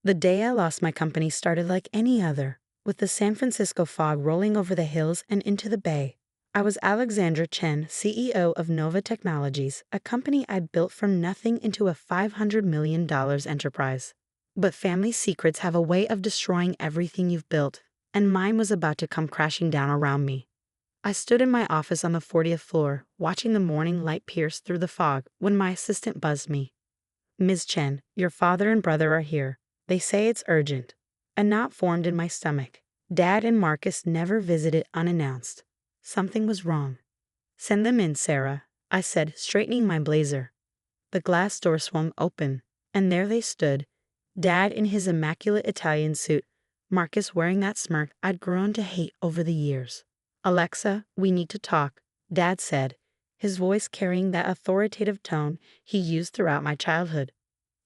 The day I lost my company started like any other, with the San Francisco fog rolling over the hills and into the bay. I was Alexandra Chen, CEO of Nova Technologies, a company I built from nothing into a $500 million enterprise. But family secrets have a way of destroying everything you've built, and mine was about to come crashing down around me. I stood in my office on the 40th floor, watching the morning light pierce through the fog when my assistant buzzed me. "Ms. Chen, your father and brother are here. They say it's urgent." A knot formed in my stomach. Dad and Marcus never visited unannounced. Something was wrong. "Send them in, Sarah," I said, straightening my blazer. The glass door swung open, and there they stood, Dad in his immaculate Italian suit, Marcus wearing that smirk I'd grown to hate over the years. "Alexa, we need to talk," Dad said, his voice carrying that authoritative tone he used throughout my childhood.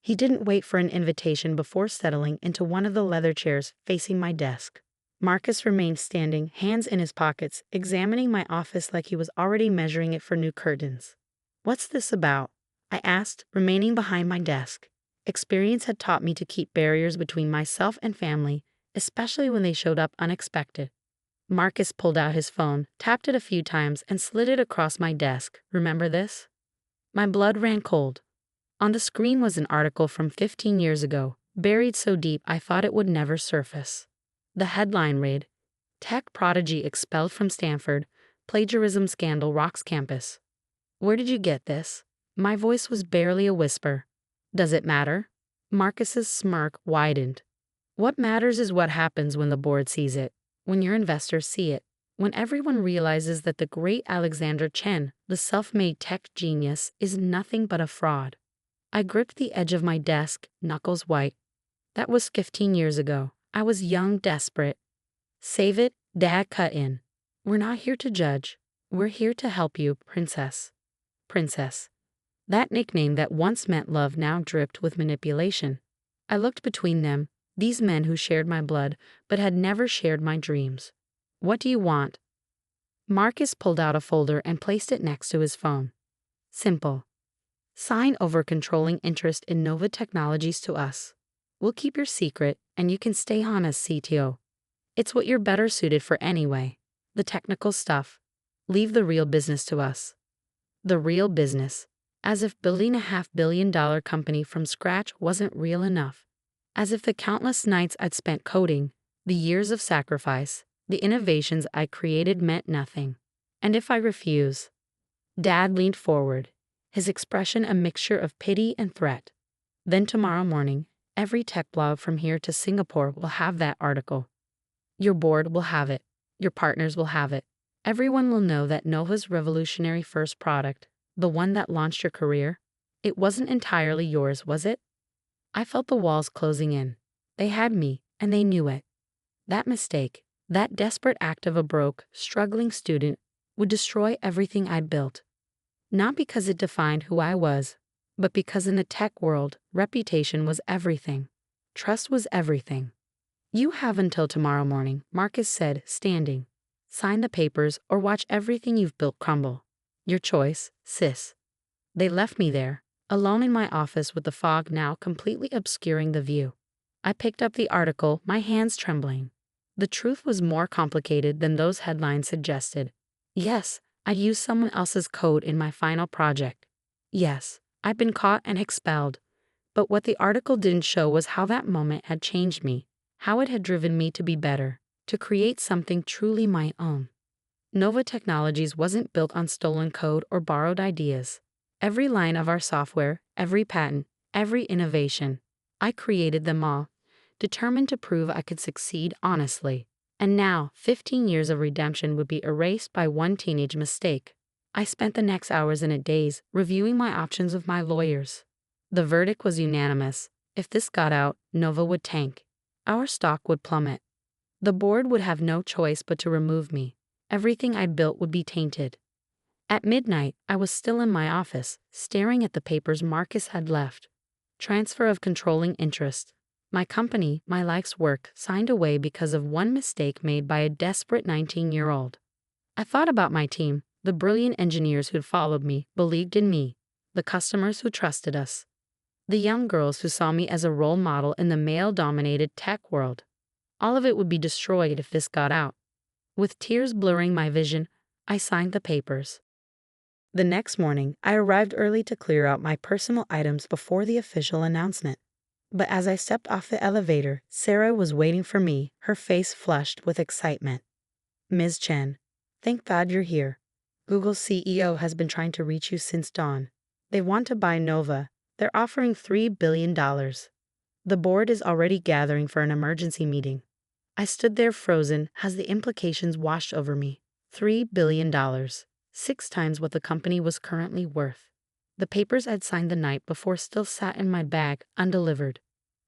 He didn't wait for an invitation before settling into one of the leather chairs facing my desk. Marcus remained standing, hands in his pockets, examining my office like he was already measuring it for new curtains. "What's this about?" I asked, remaining behind my desk. Experience had taught me to keep barriers between myself and family, especially when they showed up unexpected. Marcus pulled out his phone, tapped it a few times, and slid it across my desk. "Remember this?" My blood ran cold. On the screen was an article from 15 years ago, buried so deep I thought it would never surface. The headline read, "Tech Prodigy Expelled from Stanford, Plagiarism Scandal Rocks Campus." "Where did you get this?" My voice was barely a whisper. "Does it matter?" Marcus's smirk widened. "What matters is what happens when the board sees it, when your investors see it, when everyone realizes that the great Alexandra Chen, the self-made tech genius, is nothing but a fraud." I gripped the edge of my desk, knuckles white. That was 15 years ago. I was young, desperate. "Save it," Dad cut in. "We're not here to judge. We're here to help you, Princess." Princess. That nickname that once meant love now dripped with manipulation. I looked between them, these men who shared my blood, but had never shared my dreams. "What do you want?" Marcus pulled out a folder and placed it next to his phone. "Simple. Sign over controlling interest in Nova Technologies to us. We'll keep your secret, and you can stay on as CTO. It's what you're better suited for anyway. The technical stuff. Leave the real business to us." The real business. As if building a $500 million company from scratch wasn't real enough. As if the countless nights I'd spent coding, the years of sacrifice, the innovations I created meant nothing. And if I refuse? Dad leaned forward, his expression a mixture of pity and threat. "Then tomorrow morning, every tech blog from here to Singapore will have that article. Your board will have it. Your partners will have it. Everyone will know that Nova's revolutionary first product, the one that launched your career, it wasn't entirely yours, was it?" I felt the walls closing in. They had me, and they knew it. That mistake, that desperate act of a broke, struggling student, would destroy everything I'd built. Not because it defined who I was, but because in the tech world, reputation was everything. Trust was everything. "You have until tomorrow morning," Marcus said, standing. "Sign the papers or watch everything you've built crumble. Your choice, sis." They left me there, alone in my office with the fog now completely obscuring the view. I picked up the article, my hands trembling. The truth was more complicated than those headlines suggested. Yes, I'd used someone else's code in my final project. Yes, I'd been caught and expelled. But what the article didn't show was how that moment had changed me, how it had driven me to be better, to create something truly my own. Nova Technologies wasn't built on stolen code or borrowed ideas. Every line of our software, every patent, every innovation, I created them all, determined to prove I could succeed honestly. And now, 15 years of redemption would be erased by one teenage mistake. I spent the next hours in a daze reviewing my options with my lawyers. The verdict was unanimous. If this got out, Nova would tank. Our stock would plummet. The board would have no choice but to remove me. Everything I built would be tainted. At midnight, I was still in my office, staring at the papers Marcus had left. Transfer of controlling interest. My company, my life's work, signed away because of one mistake made by a desperate 19-year-old. I thought about my team, the brilliant engineers who'd followed me, believed in me, the customers who trusted us. The young girls who saw me as a role model in the male-dominated tech world. All of it would be destroyed if this got out. With tears blurring my vision, I signed the papers. The next morning, I arrived early to clear out my personal items before the official announcement. But as I stepped off the elevator, Sarah was waiting for me, her face flushed with excitement. "Ms. Chen, thank God you're here. Google's CEO has been trying to reach you since dawn. They want to buy Nova. They're offering $3 billion. The board is already gathering for an emergency meeting." I stood there frozen as the implications washed over me. $3 billion, 6 times what the company was currently worth. The papers I'd signed the night before still sat in my bag, undelivered.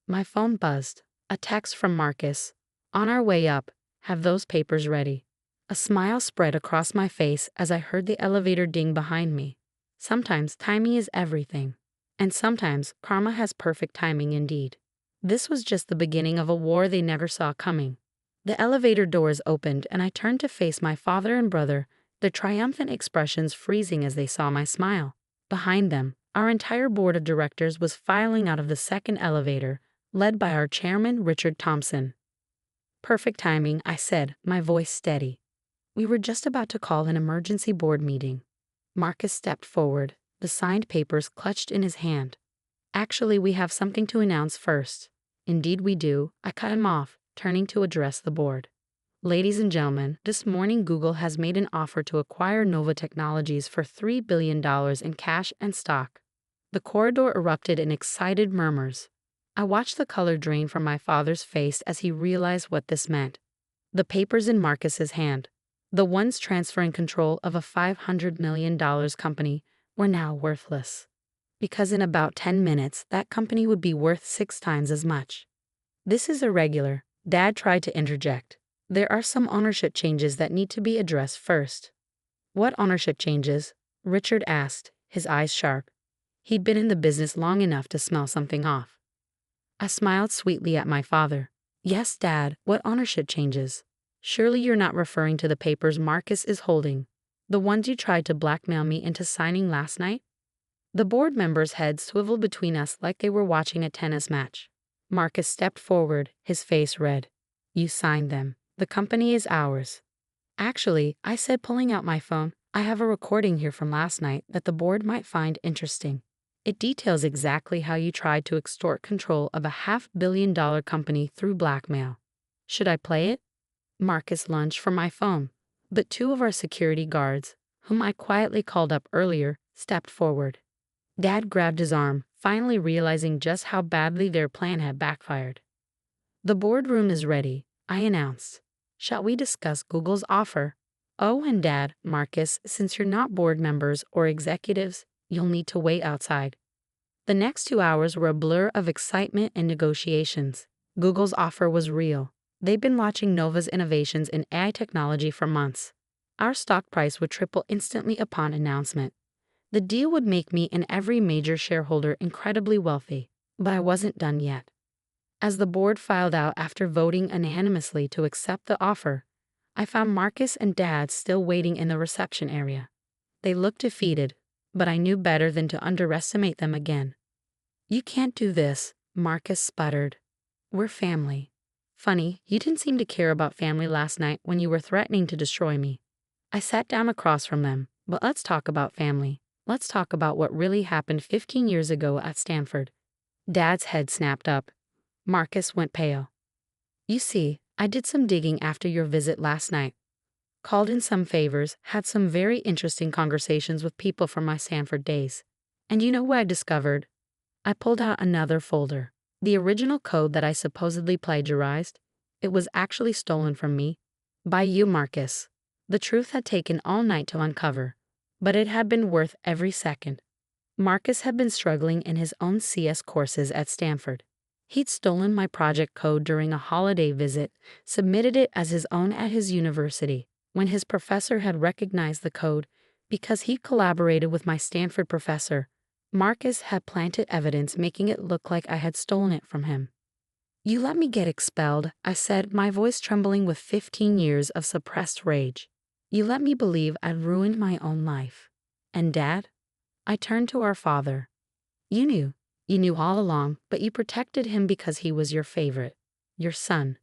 My phone buzzed. A text from Marcus. "On our way up. Have those papers ready." A smile spread across my face as I heard the elevator ding behind me. Sometimes timing is everything. And sometimes karma has perfect timing indeed. This was just the beginning of a war they never saw coming. The elevator doors opened and I turned to face my father and brother, their triumphant expressions freezing as they saw my smile. Behind them, our entire board of directors was filing out of the second elevator, led by our chairman, Richard Thompson. "Perfect timing," I said, my voice steady. We were just about to call an emergency board meeting. Marcus stepped forward, the signed papers clutched in his hand. "Actually, we have something to announce first." "Indeed we do," I cut him off, turning to address the board. "Ladies and gentlemen, this morning Google has made an offer to acquire Nova Technologies for $3 billion in cash and stock." The corridor erupted in excited murmurs. I watched the color drain from my father's face as he realized what this meant. The papers in Marcus's hand, the ones transferring control of a $500 million company, were now worthless. Because in about 10 minutes, that company would be worth 6 times as much. "This is irregular," Dad tried to interject. "There are some ownership changes that need to be addressed first." "What ownership changes?" Richard asked, his eyes sharp. He'd been in the business long enough to smell something off. I smiled sweetly at my father. "Yes, Dad, what ownership changes? Surely you're not referring to the papers Marcus is holding, the ones you tried to blackmail me into signing last night?" The board members' heads swiveled between us like they were watching a tennis match. Marcus stepped forward, his face red. "You signed them. The company is ours." "Actually," I said, pulling out my phone, "I have a recording here from last night that the board might find interesting. It details exactly how you tried to extort control of a $500 million company through blackmail." "Should I play it?" Marcus lunged for my phone, but 2 of our security guards, whom I quietly called up earlier, stepped forward. Dad grabbed his arm, finally realizing just how badly their plan had backfired. "The boardroom is ready," I announced. "Shall we discuss Google's offer?" "Oh, and Dad, Marcus, since you're not board members or executives, you'll need to wait outside." The next 2 hours were a blur of excitement and negotiations. Google's offer was real. They'd been watching Nova's innovations in AI technology for months. Our stock price would triple instantly upon announcement. The deal would make me and every major shareholder incredibly wealthy, but I wasn't done yet. As the board filed out after voting unanimously to accept the offer, I found Marcus and Dad still waiting in the reception area. They looked defeated, but I knew better than to underestimate them again. "You can't do this," Marcus sputtered. "We're family." "Funny, you didn't seem to care about family last night when you were threatening to destroy me." I sat down across from them, "But let's talk about family. Let's talk about what really happened 15 years ago at Stanford." Dad's head snapped up. Marcus went pale. "You see, I did some digging after your visit last night. Called in some favors, had some very interesting conversations with people from my Stanford days. And you know what I discovered?" I pulled out another folder. The original code that I supposedly plagiarized. It was actually stolen from me. By you, Marcus. The truth had taken all night to uncover, but it had been worth every second. Marcus had been struggling in his own CS courses at Stanford. He'd stolen my project code during a holiday visit, submitted it as his own at his university, when his professor had recognized the code because he collaborated with my Stanford professor. Marcus had planted evidence making it look like I had stolen it from him. "You let me get expelled," I said, my voice trembling with 15 years of suppressed rage. "You let me believe I'd ruined my own life. And Dad?" I turned to our father. "You knew. You knew all along, but you protected him because he was your favorite. Your son.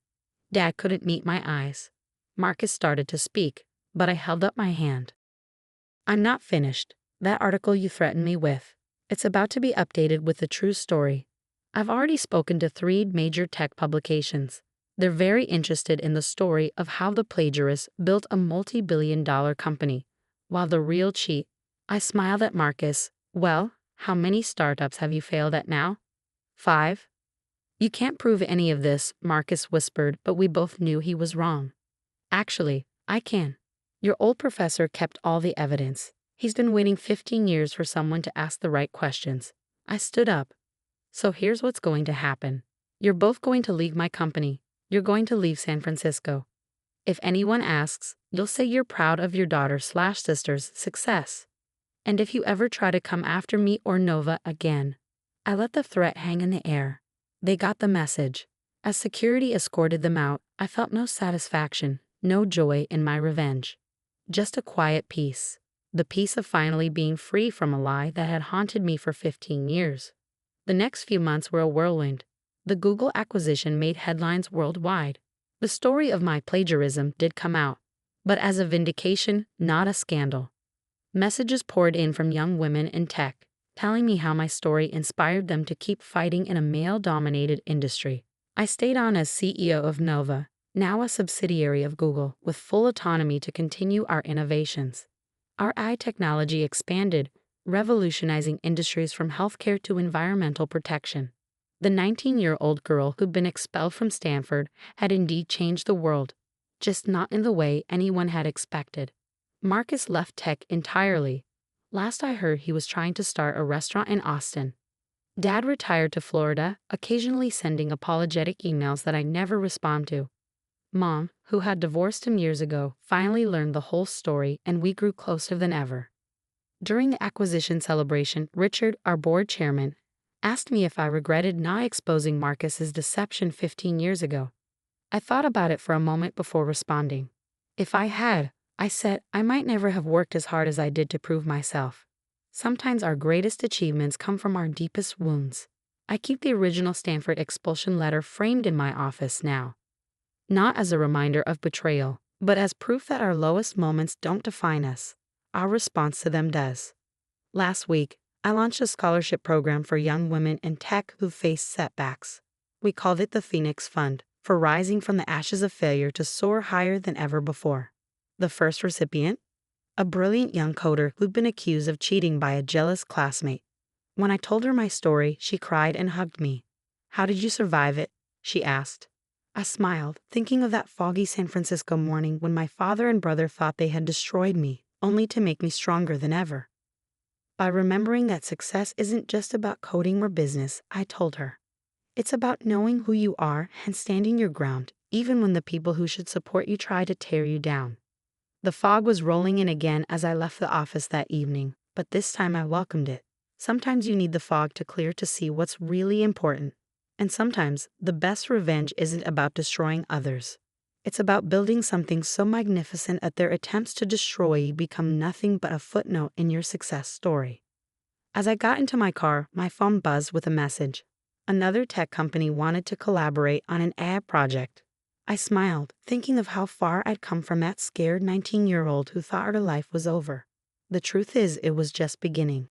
Dad couldn't meet my eyes. Marcus started to speak, but I held up my hand. I'm not finished. That article you threatened me with. It's about to be updated with the true story. I've already spoken to 3 major tech publications. They're very interested in the story of how the plagiarist built a multi-billion-dollar company, while the real cheat. I smiled at Marcus. Well, how many startups have you failed at now? 5. You can't prove any of this, Marcus whispered, but we both knew he was wrong. Actually, I can. Your old professor kept all the evidence. He's been waiting 15 years for someone to ask the right questions. I stood up. So here's what's going to happen. You're both going to leave my company. You're going to leave San Francisco. If anyone asks, you'll say you're proud of your daughter/sister's success. And if you ever try to come after me or Nova again. I let the threat hang in the air. They got the message. As security escorted them out, I felt no satisfaction, no joy in my revenge. Just a quiet peace. The peace of finally being free from a lie that had haunted me for 15 years. The next few months were a whirlwind. The Google acquisition made headlines worldwide. The story of my plagiarism did come out, but as a vindication, not a scandal. Messages poured in from young women in tech, telling me how my story inspired them to keep fighting in a male-dominated industry. I stayed on as CEO of Nova, now a subsidiary of Google, with full autonomy to continue our innovations. Our AI technology expanded, revolutionizing industries from healthcare to environmental protection. The 19-year-old girl who'd been expelled from Stanford had indeed changed the world, just not in the way anyone had expected. Marcus left tech entirely. Last I heard, he was trying to start a restaurant in Austin. Dad retired to Florida, occasionally sending apologetic emails that I never respond to. Mom, who had divorced him years ago, finally learned the whole story, and we grew closer than ever. During the acquisition celebration, Richard, our board chairman, asked me if I regretted not exposing Marcus's deception 15 years ago. I thought about it for a moment before responding. If I had, I said, I might never have worked as hard as I did to prove myself. Sometimes our greatest achievements come from our deepest wounds. I keep the original Stanford expulsion letter framed in my office now. Not as a reminder of betrayal, but as proof that our lowest moments don't define us. Our response to them does. Last week, I launched a scholarship program for young women in tech who face setbacks. We called it the Phoenix Fund, for rising from the ashes of failure to soar higher than ever before. The first recipient? A brilliant young coder who'd been accused of cheating by a jealous classmate. When I told her my story, she cried and hugged me. How did you survive it? She asked. I smiled, thinking of that foggy San Francisco morning when my father and brother thought they had destroyed me, only to make me stronger than ever. By remembering that success isn't just about coding or business, I told her. It's about knowing who you are and standing your ground, even when the people who should support you try to tear you down. The fog was rolling in again as I left the office that evening, but this time I welcomed it. Sometimes you need the fog to clear to see what's really important. And sometimes the best revenge isn't about destroying others. It's about building something so magnificent that their attempts to destroy you become nothing but a footnote in your success story. As I got into my car, my phone buzzed with a message. Another tech company wanted to collaborate on an AI project. I smiled, thinking of how far I'd come from that scared 19-year-old who thought her life was over. The truth is, it was just beginning.